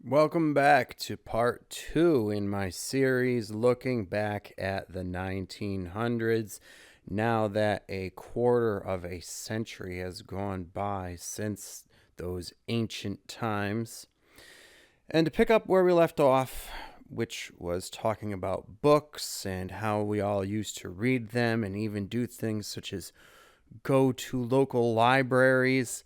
Welcome back to part two in my series looking back at the 1900s. Now that a quarter of a century has gone by since those ancient times. And to pick up where we left off, which was talking about books and how we all used to read them and even do things such as go to local libraries.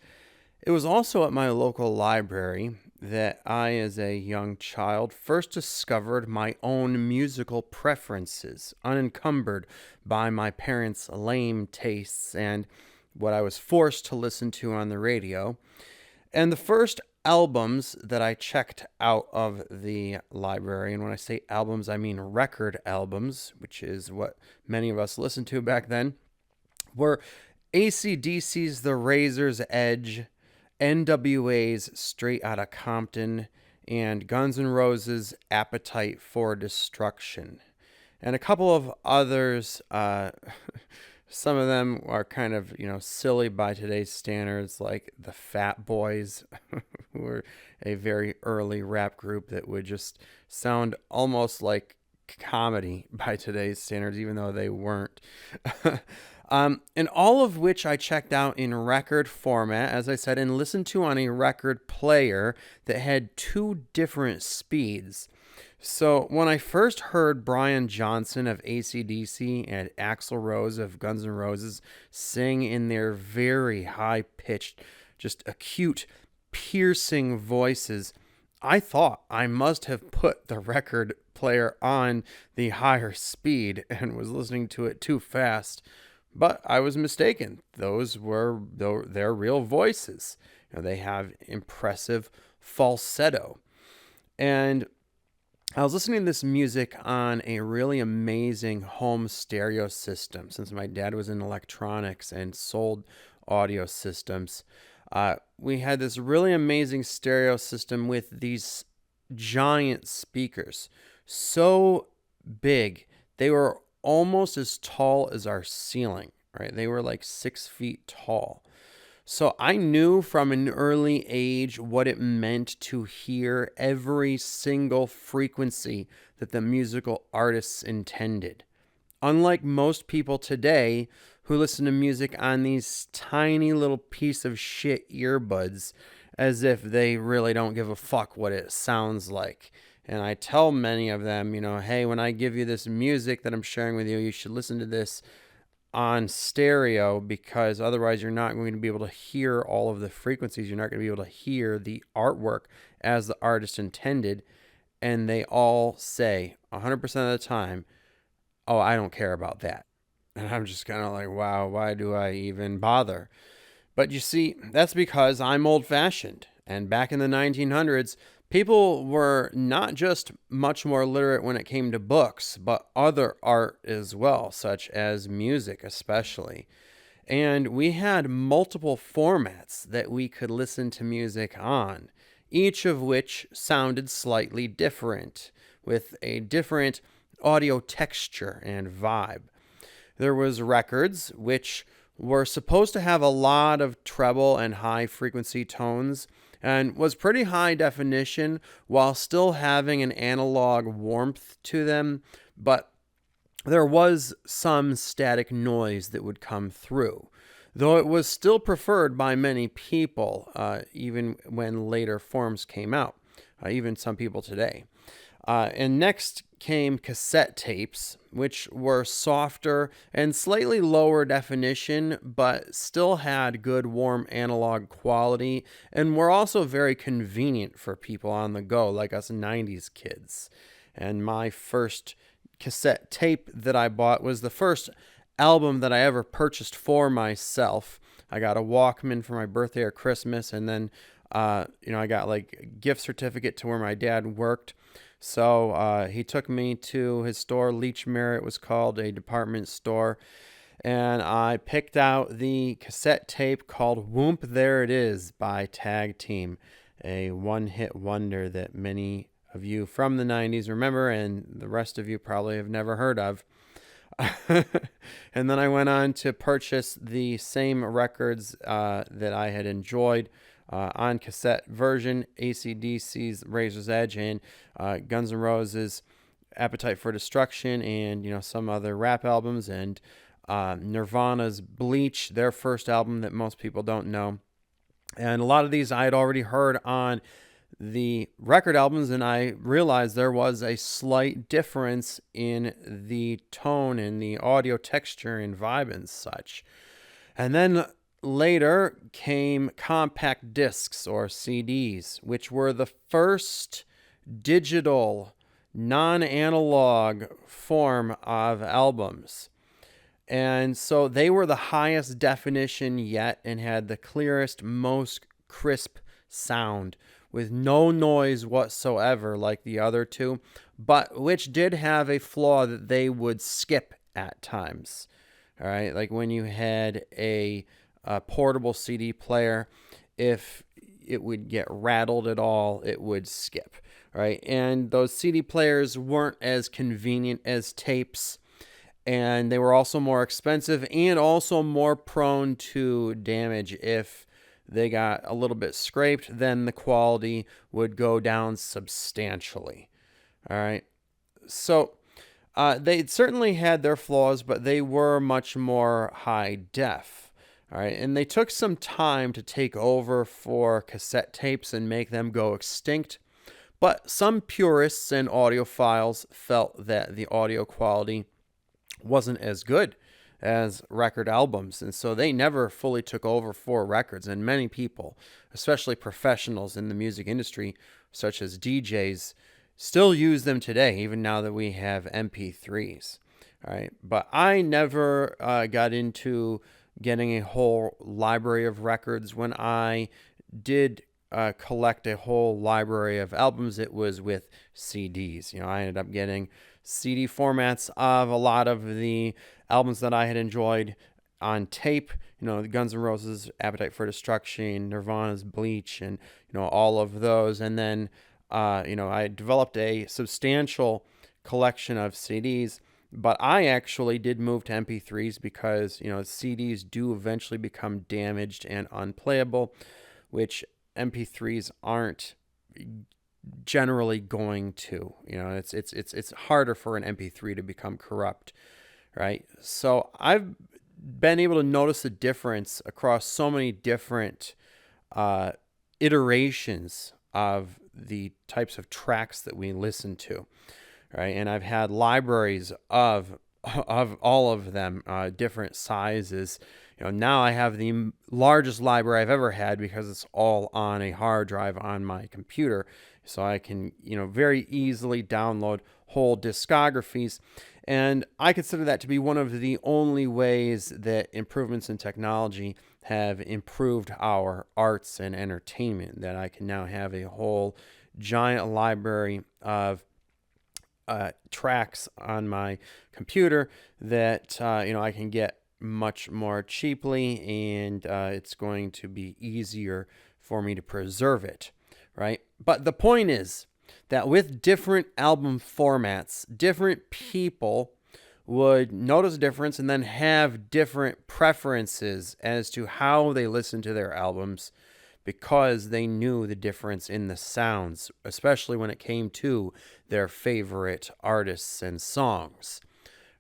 It was also at my local library that I, as a young child, first discovered my own musical preferences, unencumbered by my parents' lame tastes and what I was forced to listen to on the radio. And the first albums that I checked out of the library, and when I say albums, I mean record albums, which is what many of us listened to back then, were AC/DC's The Razor's Edge, NWA's Straight Outta Compton, and Guns N' Roses' Appetite for Destruction. And a couple of others, some of them are kind of, silly by today's standards, like the Fat Boys, who were a very early rap group that would just sound almost like comedy by today's standards, even though they weren't. And all of which I checked out in record format, as I said, and listened to on a record player that had two different speeds. So when I first heard Brian Johnson of AC/DC and Axl Rose of Guns N' Roses sing in their very high-pitched, just acute, piercing voices, I thought I must have put the record player on the higher speed and was listening to it too fast. But I was mistaken. Those were their real voices. They have impressive falsetto. And I was listening to this music on a really amazing home stereo system. Since my dad was in electronics and sold audio systems, we had this really amazing stereo system with these giant speakers. So big, they were almost as tall as our ceiling, right? They were like 6 feet tall. So I knew from an early age what it meant to hear every single frequency that the musical artists intended. Unlike most people today who listen to music on these tiny little piece of shit earbuds as if they really don't give a fuck what it sounds like. And I tell many of them, hey, when I give you this music that I'm sharing with you, you should listen to this on stereo because otherwise you're not going to be able to hear all of the frequencies. You're not going to be able to hear the artwork as the artist intended. And they all say 100% of the time, oh, I don't care about that. And I'm just kind of like, wow, why do I even bother? But you see, that's because I'm old-fashioned. And back in the 1900s, people were not just much more literate when it came to books, but other art as well, such as music especially. And we had multiple formats that we could listen to music on, each of which sounded slightly different, with a different audio texture and vibe. There was records, which were supposed to have a lot of treble and high frequency tones and was pretty high definition while still having an analog warmth to them, but there was some static noise that would come through, though it was still preferred by many people, even when later forms came out, even some people today. And next came cassette tapes, which were softer and slightly lower definition, but still had good warm analog quality and were also very convenient for people on the go like us 90s kids. And my first cassette tape that I bought was the first album that I ever purchased for myself. I got a Walkman for my birthday or Christmas, and then I got like a gift certificate to where my dad worked. So he took me to his store, Leechmere, it was called, a department store, and I picked out the cassette tape called Whoomp There It Is by Tag Team, a one-hit wonder that many of you from the 90s remember, and the rest of you probably have never heard of. And then I went on to purchase the same records that I had enjoyed on cassette version, AC/DC's Razor's Edge, and Guns N' Roses' Appetite for Destruction, and some other rap albums, and Nirvana's Bleach, their first album that most people don't know. And a lot of these I had already heard on the record albums, and I realized there was a slight difference in the tone and the audio texture and vibe and such. And then later came compact discs, or CDs, which were the first digital, non-analog form of albums. And so they were the highest definition yet and had the clearest, most crisp sound with no noise whatsoever like the other two, but which did have a flaw that they would skip at times. All right, like when you had a portable CD player, if it would get rattled at all, it would skip. Right, and those CD players weren't as convenient as tapes, and they were also more expensive and also more prone to damage. If they got a little bit scraped, then the quality would go down substantially. All right, so they certainly had their flaws, but they were much more high def. All right, and they took some time to take over for cassette tapes and make them go extinct. But some purists and audiophiles felt that the audio quality wasn't as good as record albums, and so they never fully took over for records. And many people, especially professionals in the music industry, such as DJs, still use them today, even now that we have MP3s. All right, but I never got into getting a whole library of records. When I did collect a whole library of albums, it was with CDs. I ended up getting CD formats of a lot of the albums that I had enjoyed on tape. The Guns N' Roses' Appetite for Destruction, Nirvana's Bleach, and all of those. And then I developed a substantial collection of CDs. But I actually did move to MP3s because CDs do eventually become damaged and unplayable, which MP3s aren't generally going to. It's harder for an MP3 to become corrupt, right? So I've been able to notice the difference across so many different iterations of the types of tracks that we listen to, right? And I've had libraries of all of them, different sizes. Now I have the largest library I've ever had because it's all on a hard drive on my computer. So I can, very easily download whole discographies. And I consider that to be one of the only ways that improvements in technology have improved our arts and entertainment, that I can now have a whole giant library of tracks on my computer that, I can get much more cheaply, and it's going to be easier for me to preserve it, right? But the point is that with different album formats, different people would notice a difference and then have different preferences as to how they listen to their albums, because they knew the difference in the sounds, especially when it came to their favorite artists and songs,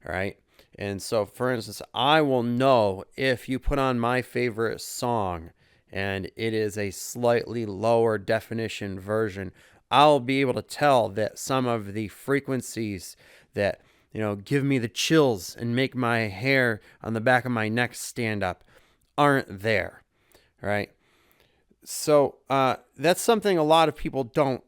right? And so, for instance, I will know if you put on my favorite song and it is a slightly lower definition version, I'll be able to tell that some of the frequencies that, give me the chills and make my hair on the back of my neck stand up aren't there, right? So that's something a lot of people don't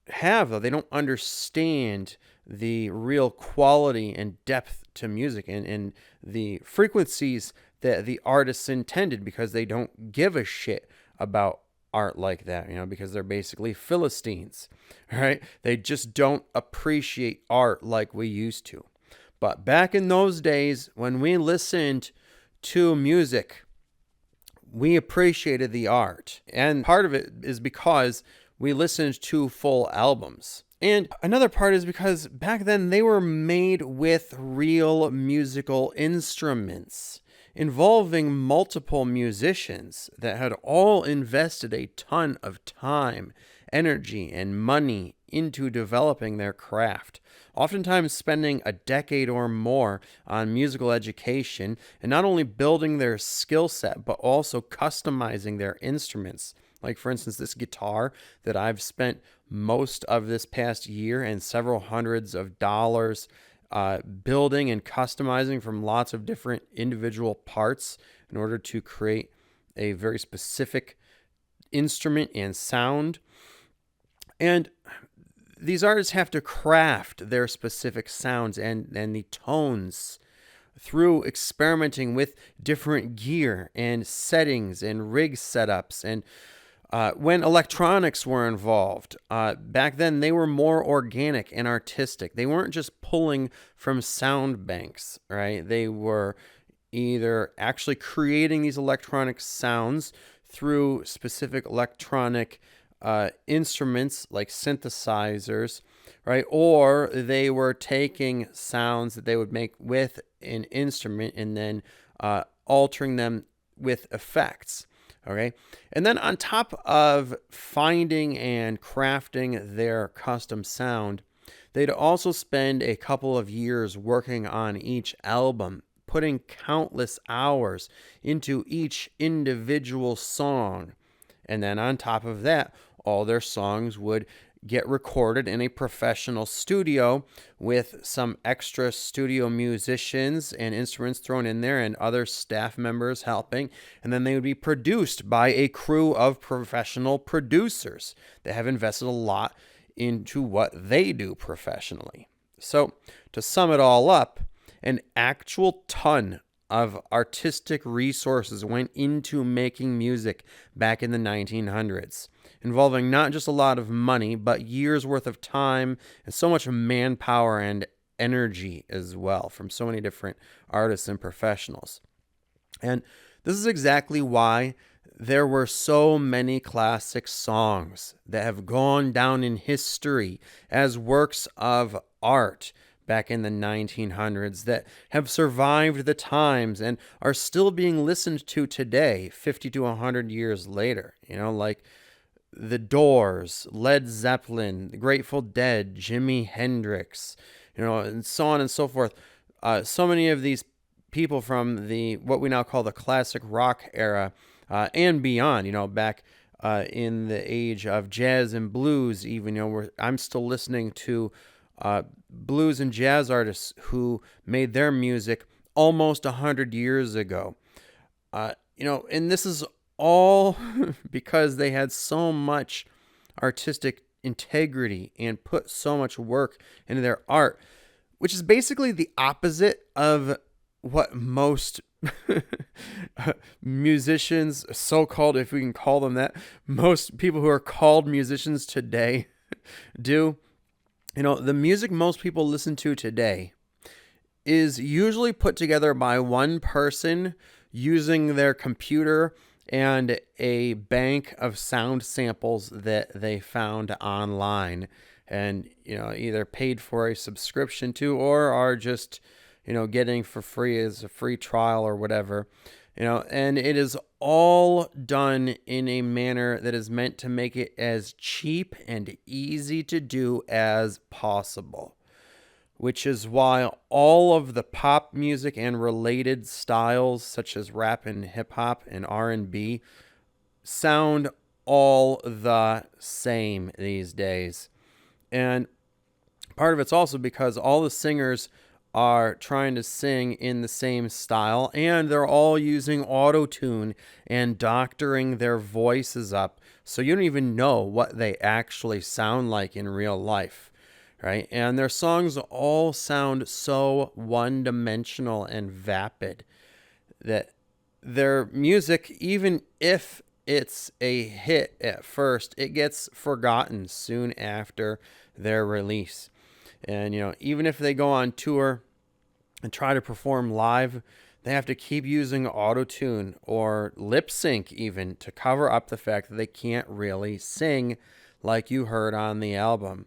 have, though. They don't understand the real quality and depth to music and the frequencies that the artists intended, because they don't give a shit about art like that, because they're basically Philistines, right? They just don't appreciate art like we used to. But back in those days, when we listened to music, we appreciated the art. And part of it is because we listened to full albums. And another part is because back then they were made with real musical instruments. involving multiple musicians that had all invested a ton of time, energy, and money into developing their craft, oftentimes spending a decade or more on musical education and not only building their skill set, but also customizing their instruments. Like, for instance, this guitar that I've spent most of this past year and several hundreds of dollars building and customizing from lots of different individual parts in order to create a very specific instrument and sound. And these artists have to craft their specific sounds and the tones through experimenting with different gear and settings and rig setups. And when electronics were involved, back then they were more organic and artistic. They weren't just pulling from sound banks, right? They were either actually creating these electronic sounds through specific electronic instruments like synthesizers, right? Or they were taking sounds that they would make with an instrument and then altering them with effects. Okay. And then on top of finding and crafting their custom sound, they'd also spend a couple of years working on each album, putting countless hours into each individual song. And then on top of that, all their songs would get recorded in a professional studio with some extra studio musicians and instruments thrown in there and other staff members helping. And then they would be produced by a crew of professional producers that have invested a lot into what they do professionally. So to sum it all up, an actual ton of artistic resources went into making music back in the 1900s, involving not just a lot of money, but years worth of time and so much manpower and energy as well from so many different artists and professionals. And this is exactly why there were so many classic songs that have gone down in history as works of art back in the 1900s that have survived the times and are still being listened to today, 50 to 100 years later. Like The Doors, Led Zeppelin, The Grateful Dead, Jimi Hendrix, and so on and so forth. So many of these people from what we now call the classic rock era and beyond, back in the age of jazz and blues even, where I'm still listening to blues and jazz artists who made their music almost 100 years ago. And this is all because they had so much artistic integrity and put so much work into their art, which is basically the opposite of what most musicians, so-called, if we can call them that, most people who are called musicians today do. The music most people listen to today is usually put together by one person using their computer and a bank of sound samples that they found online and, either paid for a subscription to or are just, getting for free as a free trial or whatever. And it is all done in a manner that is meant to make it as cheap and easy to do as possible, which is why all of the pop music and related styles such as rap and hip hop and R&B sound all the same these days. And part of it's also because all the singers are trying to sing in the same style, and they're all using auto-tune and doctoring their voices up, so you don't even know what they actually sound like in real life, right? And their songs all sound so one-dimensional and vapid that their music, even if it's a hit at first, it gets forgotten soon after their release. And, even if they go on tour and try to perform live, they have to keep using auto-tune or lip sync even to cover up the fact that they can't really sing like you heard on the album.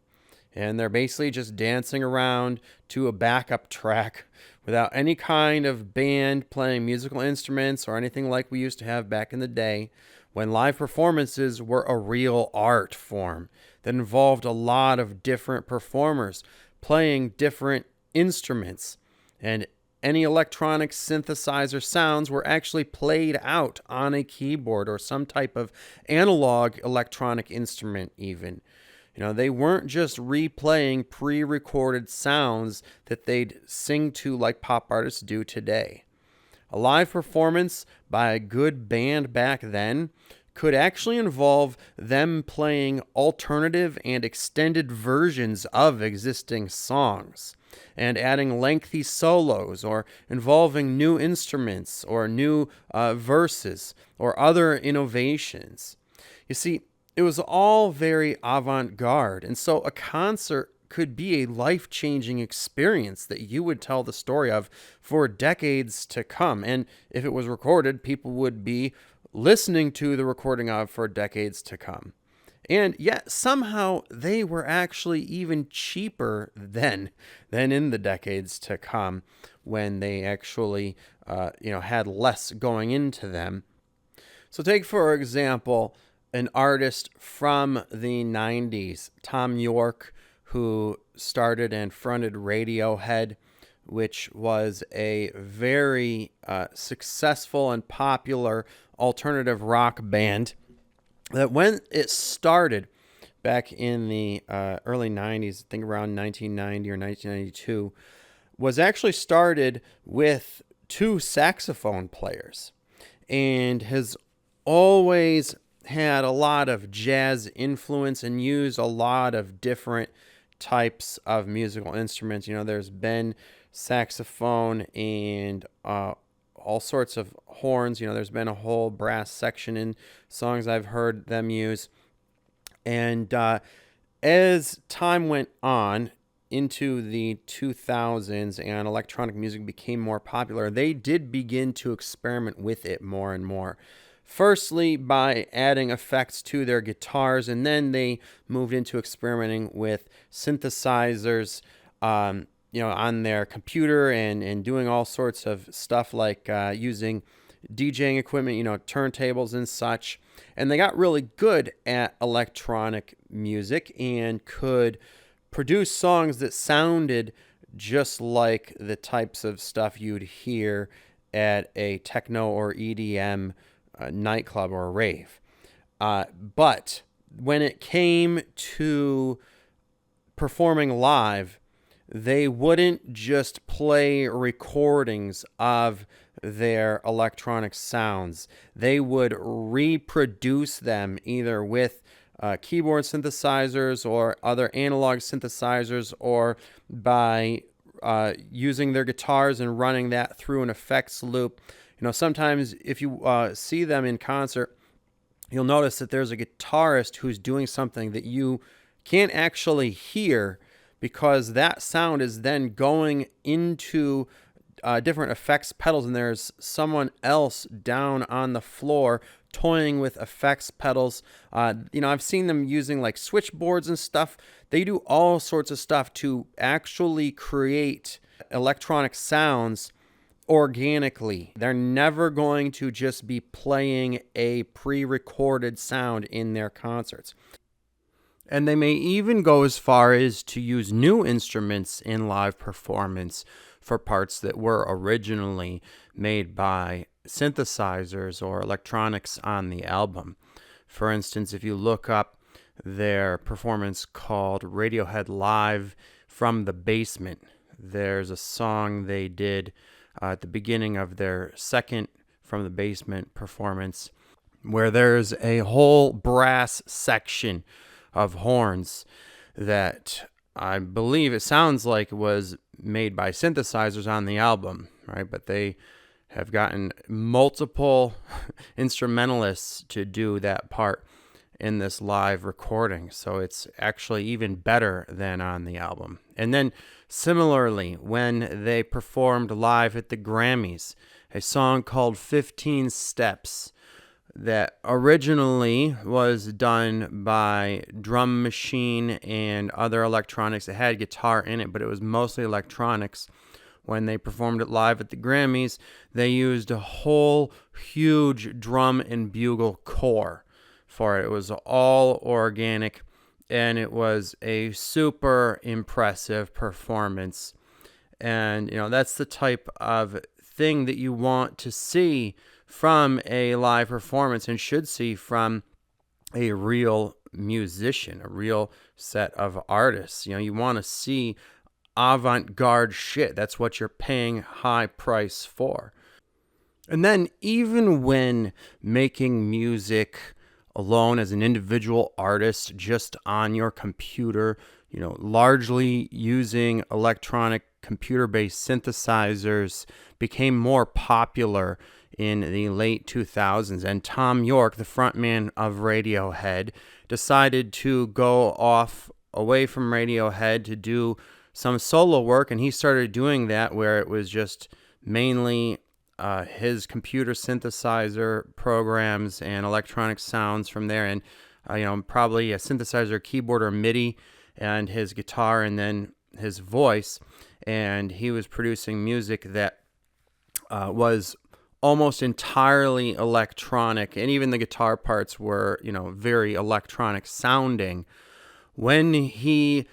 And they're basically just dancing around to a backup track without any kind of band playing musical instruments or anything like we used to have back in the day, when live performances were a real art form that involved a lot of different performers playing different instruments, and any electronic synthesizer sounds were actually played out on a keyboard or some type of analog electronic instrument even. They weren't just replaying pre-recorded sounds that they'd sing to like pop artists do today. A live performance by a good band back then could actually involve them playing alternative and extended versions of existing songs and adding lengthy solos or involving new instruments or new verses or other innovations. You see, it was all very avant-garde, and so a concert could be a life-changing experience that you would tell the story of for decades to come. And if it was recorded, people would be listening to the recording of for decades to come. And yet somehow they were actually even cheaper then than in the decades to come, when they actually had less going into them. So take, for example, an artist from the 90s, Tom York, who started and fronted Radiohead, which was a very successful and popular alternative rock band that when it started back in the early 90s, I think around 1990 or 1992, was actually started with 2 saxophone players and has always had a lot of jazz influence and used a lot of different types of musical instruments. There's been saxophone and all sorts of horns. There's been a whole brass section in songs I've heard them use. And as time went on into the 2000s and electronic music became more popular, they did begin to experiment with it more and more. Firstly, by adding effects to their guitars, and then they moved into experimenting with synthesizers, on their computer and doing all sorts of stuff like using DJing equipment, turntables and such. And they got really good at electronic music and could produce songs that sounded just like the types of stuff you'd hear at a techno or EDM nightclub or a rave. But when it came to performing live, they wouldn't just play recordings of their electronic sounds. They would reproduce them either with keyboard synthesizers or other analog synthesizers, or by using their guitars and running that through an effects loop. Sometimes if you see them in concert, you'll notice that there's a guitarist who's doing something that you can't actually hear, because that sound is then going into different effects pedals, and there's someone else down on the floor toying with effects pedals. I've seen them using like switchboards and stuff. They do all sorts of stuff to actually create electronic sounds organically. They're never going to just be playing a pre-recorded sound in their concerts. And they may even go as far as to use new instruments in live performance for parts that were originally made by synthesizers or electronics on the album. For instance, if you look up their performance called Radiohead Live from the Basement, there's a song they did at the beginning of their second From the Basement performance, where there's a whole brass section of horns that I believe it sounds like it was made by synthesizers on the album, right? But they have gotten multiple instrumentalists to do that part in this live recording, so it's actually even better than on the album. And then similarly, when they performed live at the Grammys, a song called 15 Steps that originally was done by drum machine and other electronics. It had guitar in it, but it was mostly electronics, when they performed it live at the Grammys, they used a whole huge drum and bugle corps for it. It was all organic, and it was a super impressive performance. And, that's the type of thing that you want to see from a live performance and should see from a real musician, a real set of artists. You want to see avant-garde shit. That's what you're paying high price for. And then even when making music alone as an individual artist, just on your computer, largely using electronic computer-based synthesizers, became more popular in the late 2000s. And Tom York, the frontman of Radiohead, decided to go off away from Radiohead to do some solo work. And he started doing that where it was just mainly his computer synthesizer programs and electronic sounds from there. And, probably a synthesizer, keyboard, or MIDI, and his guitar, and then his voice. And he was producing music that was almost entirely electronic, and even the guitar parts were, very electronic sounding. When he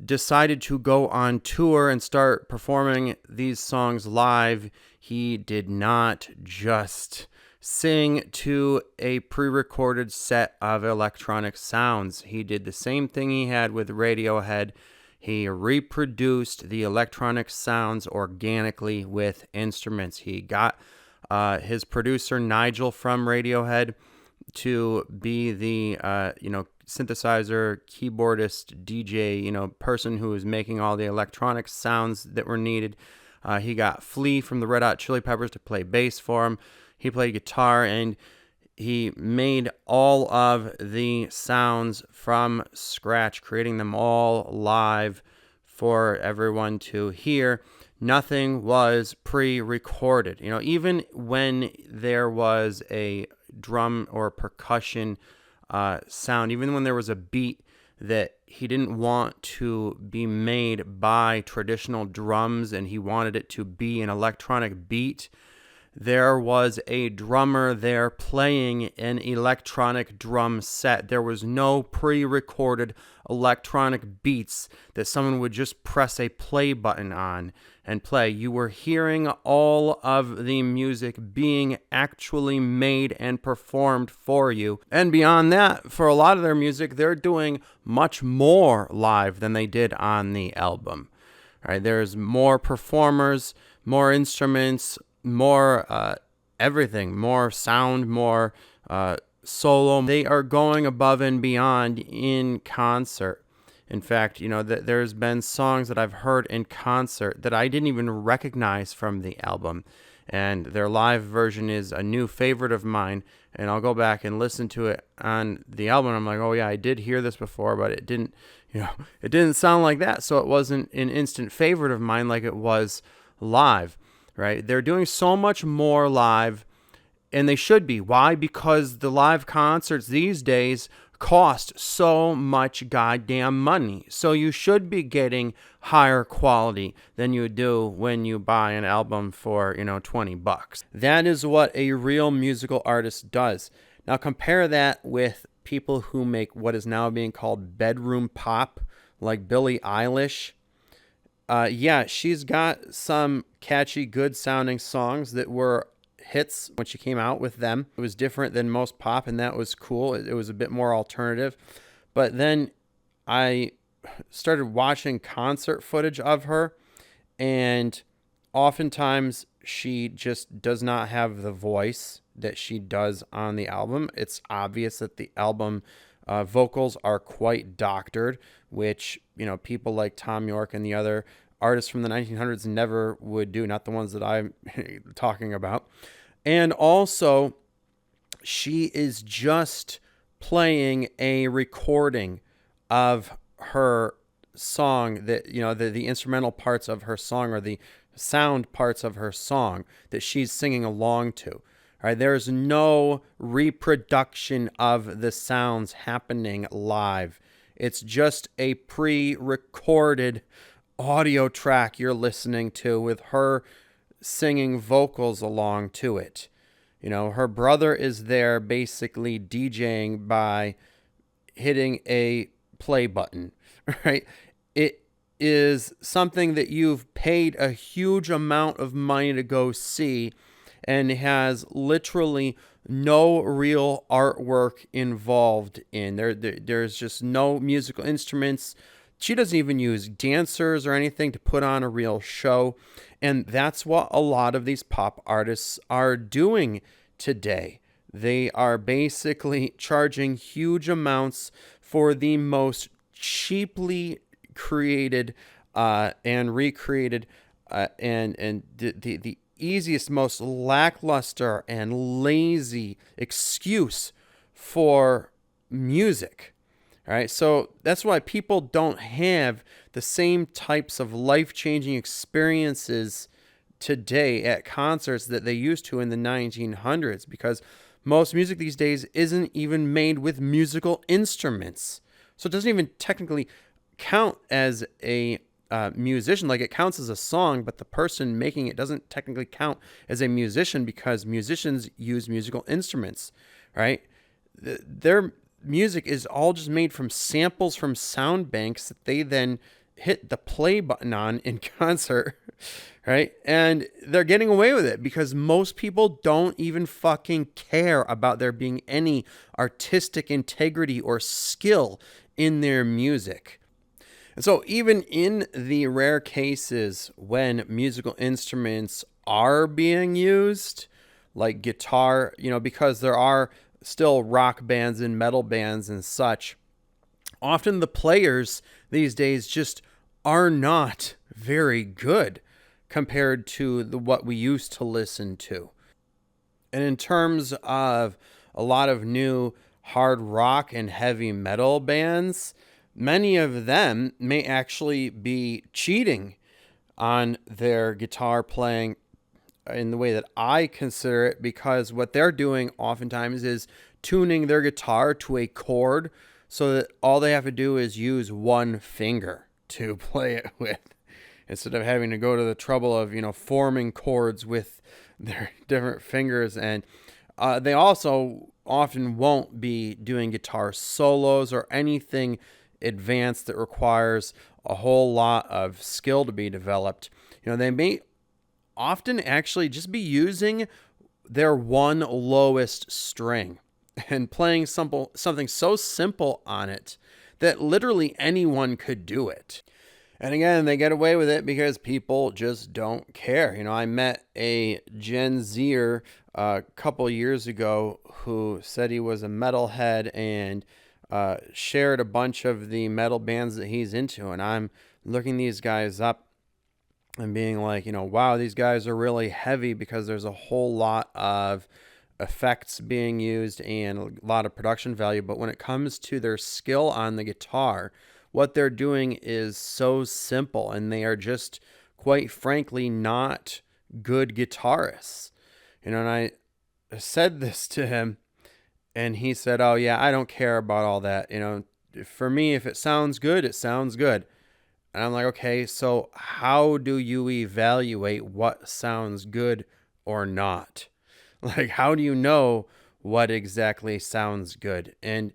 decided to go on tour and start performing these songs live, he did not just sing to a pre-recorded set of electronic sounds. He did the same thing he had with Radiohead. He reproduced the electronic sounds organically with instruments. He got his producer Nigel from Radiohead to be the synthesizer, keyboardist, DJ, person who was making all the electronic sounds that were needed. He got Flea from the Red Hot Chili Peppers to play bass for him. He played guitar, and he made all of the sounds from scratch, creating them all live for everyone to hear. Nothing was pre-recorded. Even when there was a drum or percussion sound, even when there was a beat that he didn't want to be made by traditional drums and he wanted it to be an electronic beat, there was a drummer there playing an electronic drum set. There was no pre-recorded electronic beats that someone would just press a play button on and play. You were hearing all of the music being actually made and performed for you. And beyond that, for a lot of their music, they're doing much more live than they did on the album. All right, there's more performers, more instruments, more everything, more sound, more solo. They are going above and beyond in concert. In fact, there's been songs that I've heard in concert that I didn't even recognize from the album, and their live version is a new favorite of mine. And I'll go back and listen to it on the album. I'm like, oh yeah, I did hear this before, but it didn't sound like that. So it wasn't an instant favorite of mine like it was live. Right? They're doing so much more live, and they should be. Why? Because the live concerts these days cost so much goddamn money. So you should be getting higher quality than you do when you buy an album for, $20. That is what a real musical artist does. Now compare that with people who make what is now being called bedroom pop, like Billie Eilish. Yeah, she's got some catchy, good sounding songs that were hits when she came out with them. It was different than most pop, and that was cool. It was a bit more alternative. But then I started watching concert footage of her, and oftentimes she just does not have the voice that she does on the album. It's obvious that the album vocals are quite doctored, which, people like Tom York and the other artists from the 1900s never would do, not the ones that I'm talking about. And also, she is just playing a recording of her song that, the instrumental parts of her song, or the sound parts of her song that she's singing along to. All right, there's no reproduction of the sounds happening live. It's just a pre-recorded audio track you're listening to with her singing vocals along to it. Her brother is there basically DJing by hitting a play button, right? It is something that you've paid a huge amount of money to go see and has literally no real artwork involved in. There's just no musical instruments. She doesn't even use dancers or anything to put on a real show. And that's what a lot of these pop artists are doing today. They are basically charging huge amounts for the most cheaply created and recreated and the easiest, most lackluster and lazy excuse for music. All right, so that's why people don't have the same types of life-changing experiences today at concerts that they used to in the 1900s, because most music these days isn't even made with musical instruments. So it doesn't even technically count as a musician. Like, it counts as a song, but the person making it doesn't technically count as a musician because musicians use musical instruments, right? Their music is all just made from samples from sound banks that they then hit the play button on in concert, right? And they're getting away with it because most people don't even fucking care about there being any artistic integrity or skill in their music. And so even in the rare cases when musical instruments are being used, like guitar, because there are still rock bands and metal bands and such, often the players these days just are not very good compared to what we used to listen to. And in terms of a lot of new hard rock and heavy metal bands, many of them may actually be cheating on their guitar playing in the way that I consider it, because what they're doing oftentimes is tuning their guitar to a chord so that all they have to do is use one finger to play it with, instead of having to go to the trouble of, forming chords with their different fingers. And they also often won't be doing guitar solos or anything advanced that requires a whole lot of skill to be developed. They may often actually just be using their one lowest string and playing something so simple on it that literally anyone could do it. And again, they get away with it because people just don't care. I met a Gen Zer a couple years ago who said he was a metalhead and shared a bunch of the metal bands that he's into. And I'm looking these guys up and being like, wow, these guys are really heavy because there's a whole lot of effects being used and a lot of production value. But when it comes to their skill on the guitar, what they're doing is so simple, and they are just, quite frankly, not good guitarists. And I said this to him, and he said, oh yeah, I don't care about all that. For me, if it sounds good, it sounds good. And I'm like, okay, so how do you evaluate what sounds good or not? Like, how do you know what exactly sounds good? And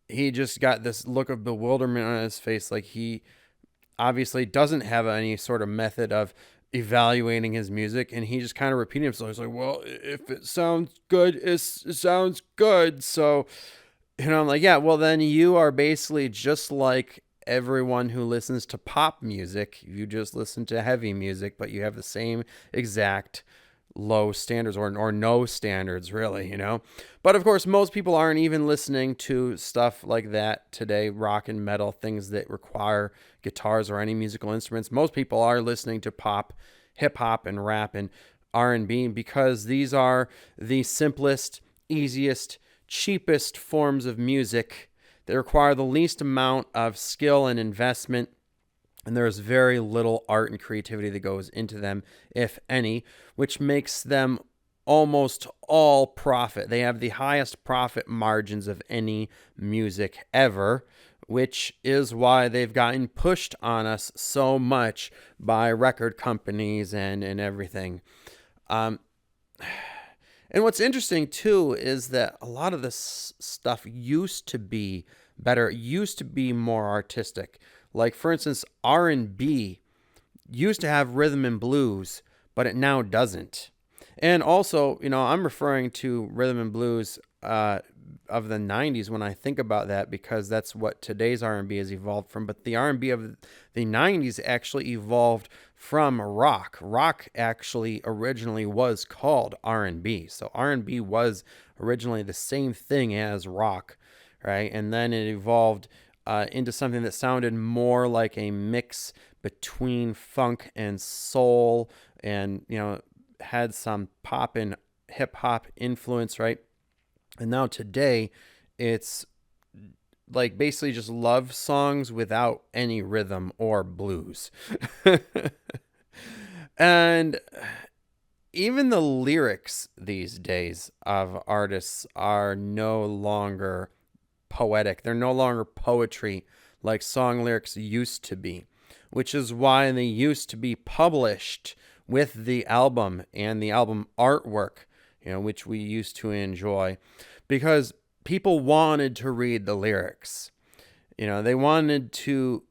he just got this look of bewilderment on his face. Like, he obviously doesn't have any sort of method of evaluating his music. And he just kind of repeated himself. He's like, well, if it sounds good, it sounds good. So, I'm like, yeah, well, then you are basically just like everyone who listens to pop music. You just listen to heavy music, but you have the same exact low standards or no standards, really, But of course, most people aren't even listening to stuff like that today, rock and metal, things that require guitars or any musical instruments. Most people are listening to pop, hip hop, and rap and R&B because these are the simplest, easiest, cheapest forms of music that require the least amount of skill and investment. And there's very little art and creativity that goes into them, if any, which makes them almost all profit. They have the highest profit margins of any music ever, which is why they've gotten pushed on us so much by record companies and everything. And what's interesting too is that a lot of this stuff used to be better. It used to be more artistic. Like, for instance, R&B used to have rhythm and blues, but it now doesn't. And also, I'm referring to rhythm and blues of the 90s when I think about that, because that's what today's R&B has evolved from. But the R&B of the 90s actually evolved from rock. Rock actually originally was called R&B. So R&B was originally the same thing as rock, right? And then it evolved into something that sounded more like a mix between funk and soul, and had some pop and hip hop influence, right? And now today it's like basically just love songs without any rhythm or blues. And even the lyrics these days of artists are no longer poetic. They're no longer poetry like song lyrics used to be, which is why they used to be published with the album and the album artwork, which we used to enjoy, because people wanted to read the lyrics. They wanted to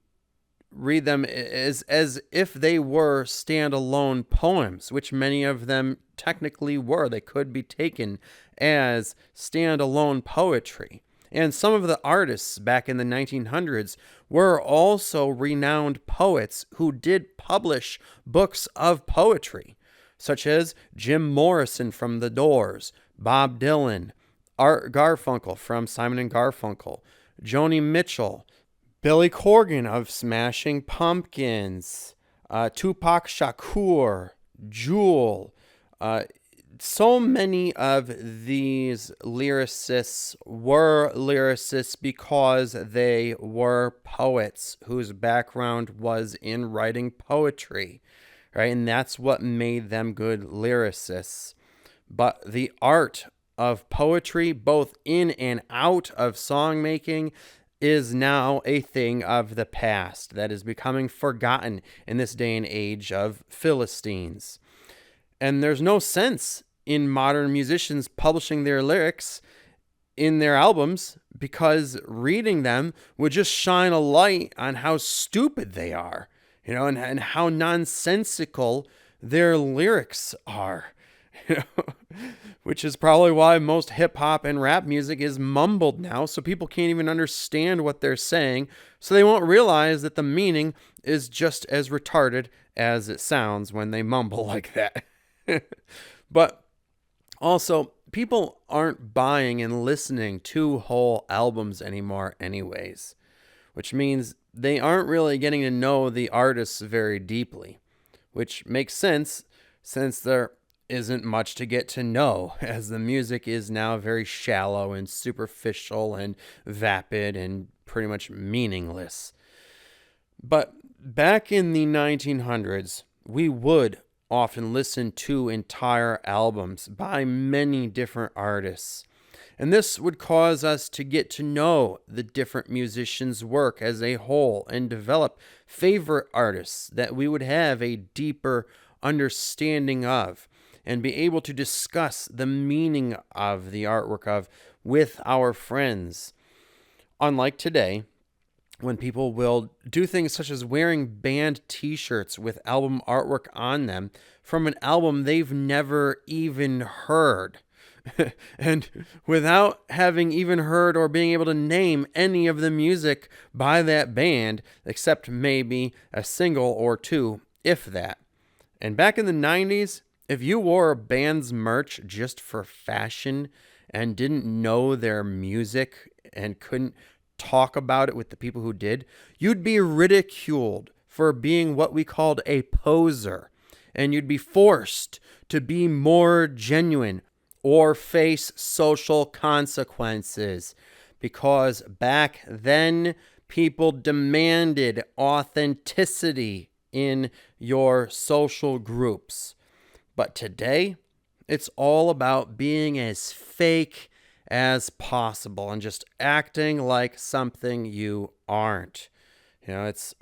read them as if they were standalone poems, which many of them technically were. They could be taken as standalone poetry. And some of the artists back in the 1900s were also renowned poets who did publish books of poetry, such as Jim Morrison from The Doors, Bob Dylan, Art Garfunkel from Simon and Garfunkel, Joni Mitchell, Billy Corgan of Smashing Pumpkins, Tupac Shakur, Jewel. So many of these lyricists were lyricists because they were poets whose background was in writing poetry, right? And that's what made them good lyricists. But the art of poetry, both in and out of songmaking, is now a thing of the past that is becoming forgotten in this day and age of Philistines. And there's no sense in modern musicians publishing their lyrics in their albums, because reading them would just shine a light on how stupid they are, and how nonsensical their lyrics are, which is probably why most hip hop and rap music is mumbled now, so people can't even understand what they're saying, so they won't realize that the meaning is just as retarded as it sounds when they mumble like that. But also, people aren't buying and listening to whole albums anymore anyways, which means they aren't really getting to know the artists very deeply, which makes sense since there isn't much to get to know, as the music is now very shallow and superficial and vapid and pretty much meaningless. But back in the 1900s, we would often listen to entire albums by many different artists. And this would cause us to get to know the different musicians' work as a whole and develop favorite artists that we would have a deeper understanding of and be able to discuss the meaning of the artwork of with our friends. Unlike today, when people will do things such as wearing band t-shirts with album artwork on them from an album they've never even heard. And without having even heard or being able to name any of the music by that band, except maybe a single or two, if that. And back in the 90s, if you wore a band's merch just for fashion and didn't know their music and couldn't talk about it with the people who did, you'd be ridiculed for being what we called a poser, and you'd be forced to be more genuine or face social consequences, because back then people demanded authenticity in your social groups. But today, it's all about being as fake as possible and just acting like something you aren't. It's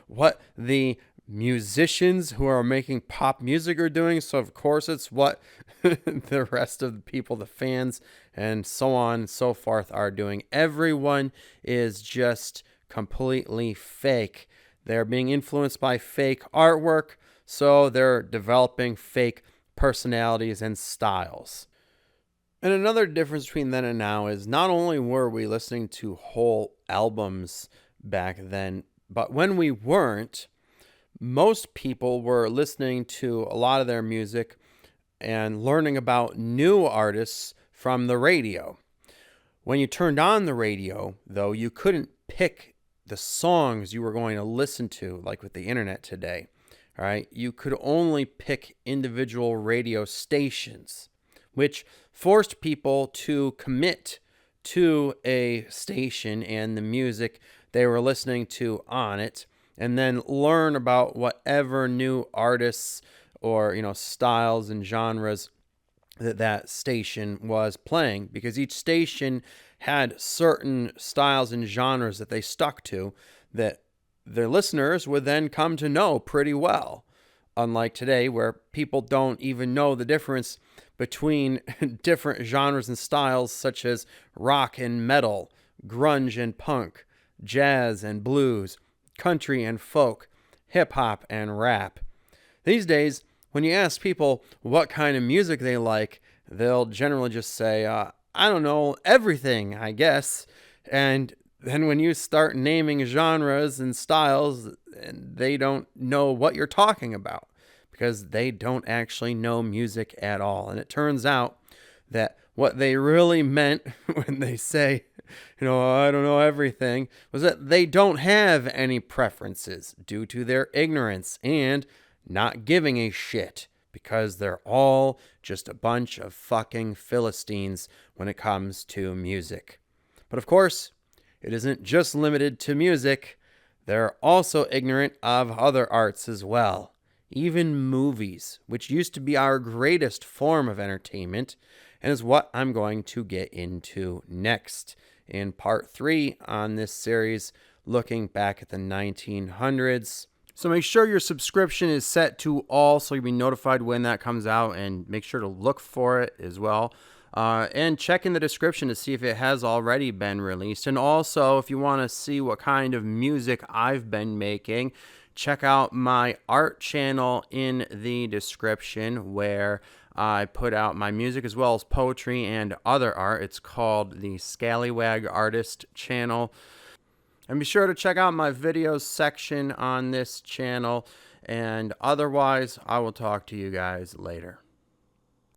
what the musicians who are making pop music are doing. So of course it's what the rest of the people, the fans, and so on and so forth are doing. Everyone is just completely fake. They're being influenced by fake artwork, so they're developing fake personalities and styles. And another difference between then and now is not only were we listening to whole albums back then, but when we weren't, most people were listening to a lot of their music and learning about new artists from the radio. When you turned on the radio, though, you couldn't pick the songs you were going to listen to, like with the internet today. All right, you could only pick individual radio stations, which forced people to commit to a station and the music they were listening to on it, and then learn about whatever new artists or styles and genres that station was playing, because each station had certain styles and genres that they stuck to that their listeners would then come to know pretty well. Unlike today, where people don't even know the difference between different genres and styles such as rock and metal, grunge and punk, jazz and blues, country and folk, hip-hop and rap. These days, when you ask people what kind of music they like, they'll generally just say, I don't know, everything, I guess. And then when you start naming genres and styles, they don't know what you're talking about, because they don't actually know music at all. And it turns out that what they really meant when they say, I don't know everything, was that they don't have any preferences due to their ignorance and not giving a shit, because they're all just a bunch of fucking Philistines when it comes to music. But of course, it isn't just limited to music. They're also ignorant of other arts as well. Even movies, which used to be our greatest form of entertainment, and is what I'm going to get into next in part 3 on this series, looking back at the 1900s. So make sure your subscription is set to all so you'll be notified when that comes out, and make sure to look for it as well. And check in the description to see if it has already been released. And also, if you want to see what kind of music I've been making, check out my art channel in the description, where I put out my music as well as poetry and other art. It's called the Scallywag Artist channel. And be sure to check out my videos section on this channel. And otherwise, I will talk to you guys later.